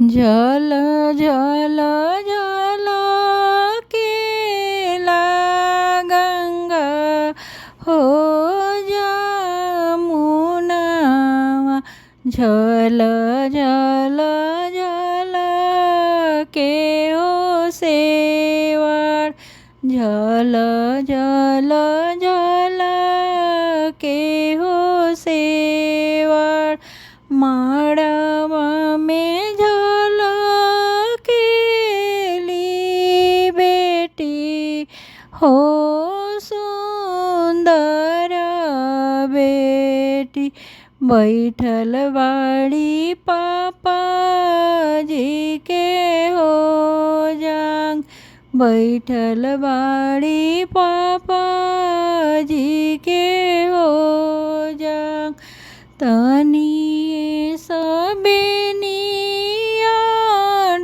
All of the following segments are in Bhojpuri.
जल जल जल केला गंगा हो जमुना जल जल जल के हो सेवाड़ जल जल जल के हो सेवाड़ माड़वा में झलकेली बेटी हो सुंदर बेटी बैठल बाड़ी पापाजी के हो जांग बैठल बाड़ी पापाजी के हो जांग तनिए सबेनिया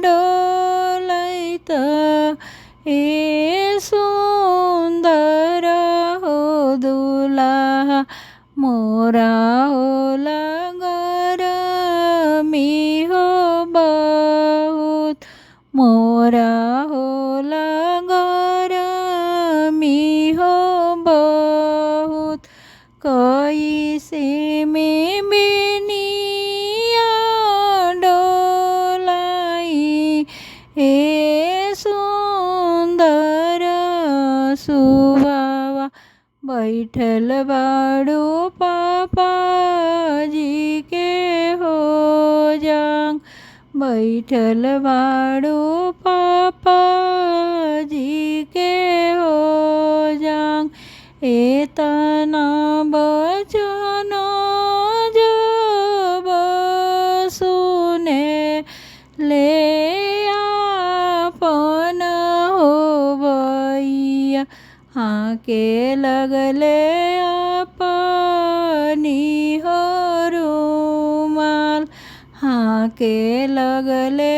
डोलैत ए सुंदर हो दुल्हा मोरा होला गरमी हो बहुत मोरा होला गरमी हो बहुत कैसे में बेनिया डोलाई ए सुंदर सुबावा बैठल बाड़ो पापाजी के हो जांग बैठल बाड़ो पापाजी के हो जांग एतना बचन जब सुने ले आपन हो भैया हाके लगले अपनी हो रुमाल हाके लगले